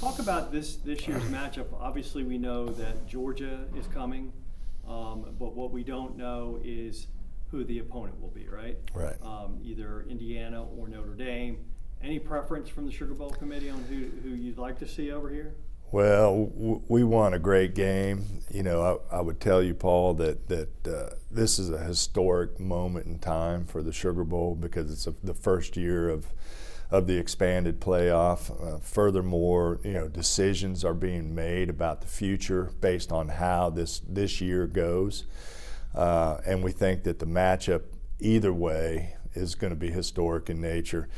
Talk about this year's matchup. Obviously, we know that Georgia is coming, but what we don't know is who the opponent will be, right? Right. Either Indiana or Notre Dame. Any preference from the Sugar Bowl committee on who you'd like to see over here? Well, we won a great game. You know, I would tell you, Paul, that this is a historic moment in time for the Sugar Bowl because it's the first year of the expanded playoff. Furthermore, you know, decisions are being made about the future based on how this year goes, and we think that the matchup either way is going to be historic in nature.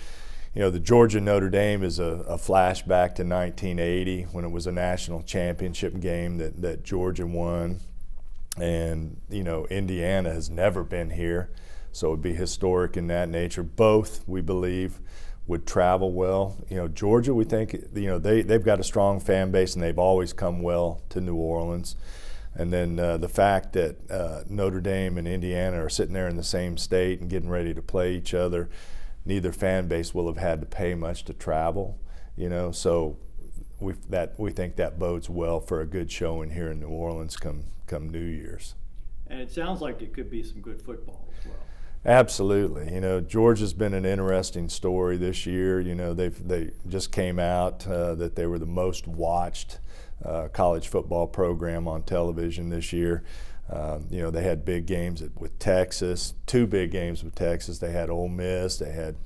You know, the Georgia-Notre Dame is a flashback to 1980 when it was a national championship game that Georgia won. And, you know, Indiana has never been here, so it would be historic in that nature. Both, we believe, would travel well. You know, Georgia, we think, you know, they've got a strong fan base and they've always come well to New Orleans. And then the fact that Notre Dame and Indiana are sitting there in the same state and getting ready to play each other, neither fan base will have had to pay much to travel, you know. So we think that bodes well for a good showing here in New Orleans come New Year's. And it sounds like it could be some good football as well. Absolutely. You know, Georgia's been an interesting story this year. You know, they just came out that they were the most watched college football program on television this year. You know, they had big games with Texas, two big games with Texas. They had Ole Miss, they had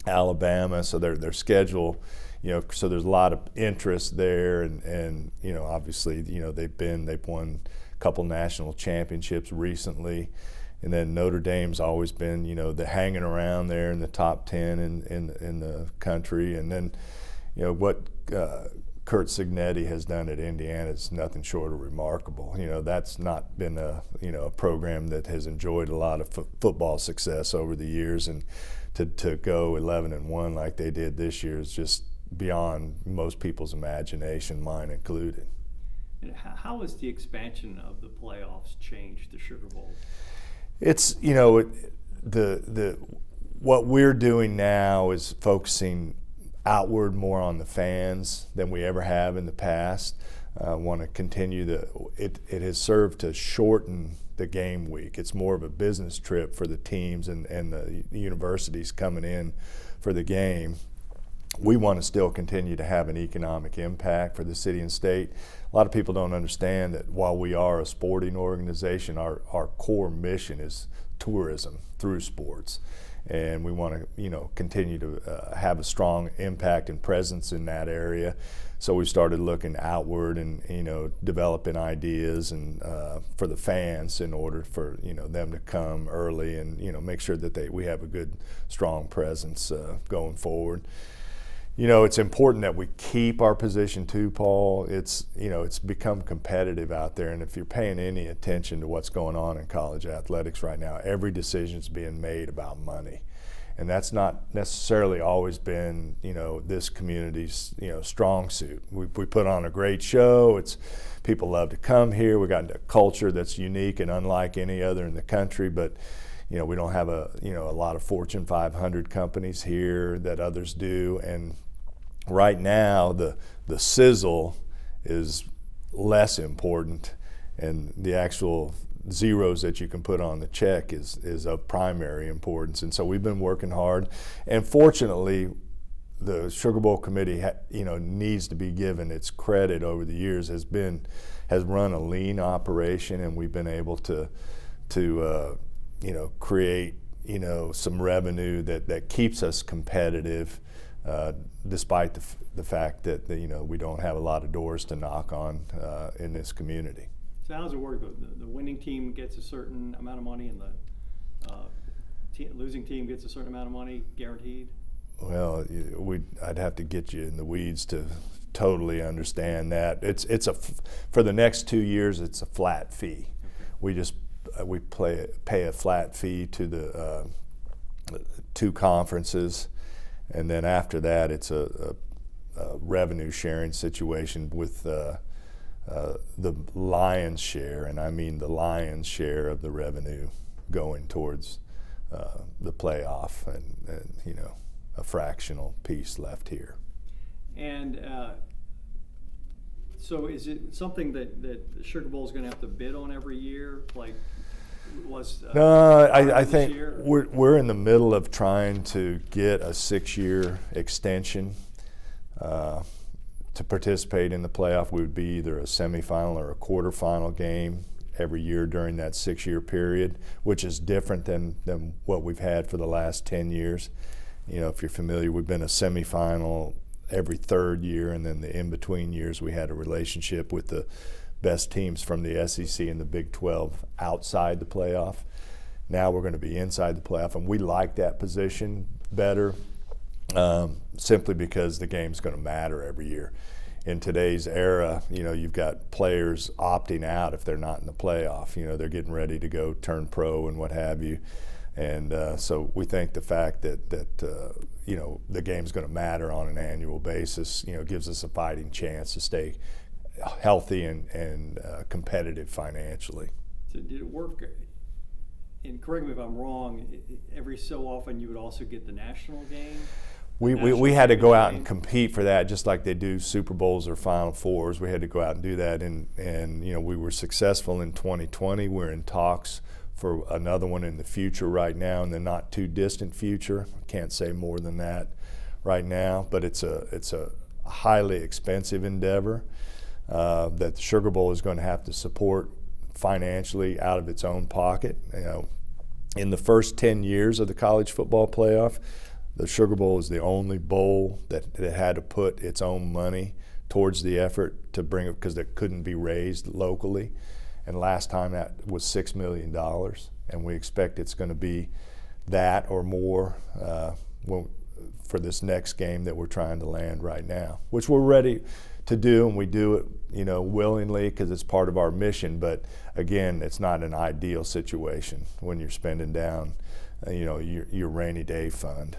Alabama, so their schedule, you know, so there's a lot of interest there, and you know, obviously, you know, they've won a couple national championships recently, and then Notre Dame's always been, you know, the hanging around there in the top 10 in the country, and then, you know, what Curt Cignetti has done at Indiana is nothing short of remarkable. You know, that's not been a program that has enjoyed a lot of football success over the years, and to go 11-1 like they did this year is just beyond most people's imagination, mine included. And how has the expansion of the playoffs changed the Sugar Bowl? It's, you know, what we're doing now is focusing outward more on the fans than we ever have in the past. Want to continue it has served to shorten the game week. It's more of a business trip for the teams and the universities coming in for the game. We want to still continue to have an economic impact for the city and state. A lot of people don't understand that while we are a sporting organization, our core mission is tourism through sports. And we want to, you know, continue to have a strong impact and presence in that area. So we started looking outward and, you know, developing ideas and for the fans in order for, you know, them to come early and, you know, make sure that we have a good, strong presence going forward. You know, it's important that we keep our position too, Paul. It's, you know, it's become competitive out there, and if you're paying any attention to what's going on in college athletics right now, every decision is being made about money. And that's not necessarily always been, you know, this community's, you know, strong suit. We put on a great show. People love to come here. We got into a culture that's unique and unlike any other in the country, but you know, we don't have a lot of Fortune 500 companies here that others do, and right now the sizzle is less important, and the actual zeros that you can put on the check is of primary importance. And so we've been working hard, and fortunately, the Sugar Bowl committee, you know, needs to be given its credit over the years. Has run a lean operation, and we've been able to you know, create, you know, some revenue that keeps us competitive, despite the fact that, you know, we don't have a lot of doors to knock on in this community. So how does it work? The winning team gets a certain amount of money, and the losing team gets a certain amount of money guaranteed? Well, I'd have to get you in the weeds to totally understand that. For the next 2 years, it's a flat fee. Okay. We pay a flat fee to the two conferences, and then after that it's a revenue sharing situation with the lion's share, and I mean the lion's share of the revenue going towards the playoff, and you know, a fractional piece left here. And So is it something that the Sugar Bowl is going to have to bid on every year, like was? No, I this think year? we're in the middle of trying to get a 6-year extension. To participate in the playoff, we would be either a semifinal or a quarterfinal game every year during that 6-year period, which is different than what we've had for the last 10 years. You know, if you're familiar, we've been a semifinal every third year, and then the in-between years we had a relationship with the best teams from the SEC and the Big 12 outside the playoff. Now we're going to be inside the playoff, and we like that position better simply because the game's going to matter every year. In today's era, you know, you've got players opting out if they're not in the playoff. You know, they're getting ready to go turn pro and what have you. And so we think the fact that you know, the game's going to matter on an annual basis, you know, gives us a fighting chance to stay healthy and competitive financially. So did it work? And correct me if I'm wrong. Every so often, you would also get the national game. We had to go out and compete for that, just like they do Super Bowls or Final Fours. We had to go out and do that, and you know, we were successful in 2020. We're in talks for another one in the future right now, in the not too distant future. I can't say more than that right now, but it's a highly expensive endeavor that the Sugar Bowl is going to have to support financially out of its own pocket. You know, in the first 10 years of the college football playoff, the Sugar Bowl is the only bowl that had to put its own money towards the effort to bring it, because it couldn't be raised locally. And last time that was $6 million, and we expect it's going to be that or more for this next game that we're trying to land right now, which we're ready to do, and we do it, you know, willingly because it's part of our mission. But again, it's not an ideal situation when you're spending down, you know, your rainy day fund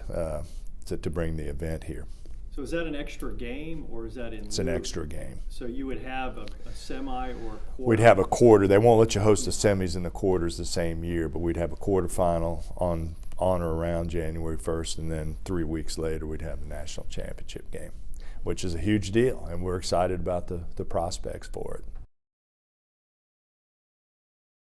to bring the event here. So is that an extra game, or is that in? It's an extra game. So you would have a semi or a quarter? We'd have a quarter. They won't let you host the semis and the quarters the same year, but we'd have a quarterfinal on or around January 1st, and then 3 weeks later we'd have the national championship game, which is a huge deal, and we're excited about the prospects for it.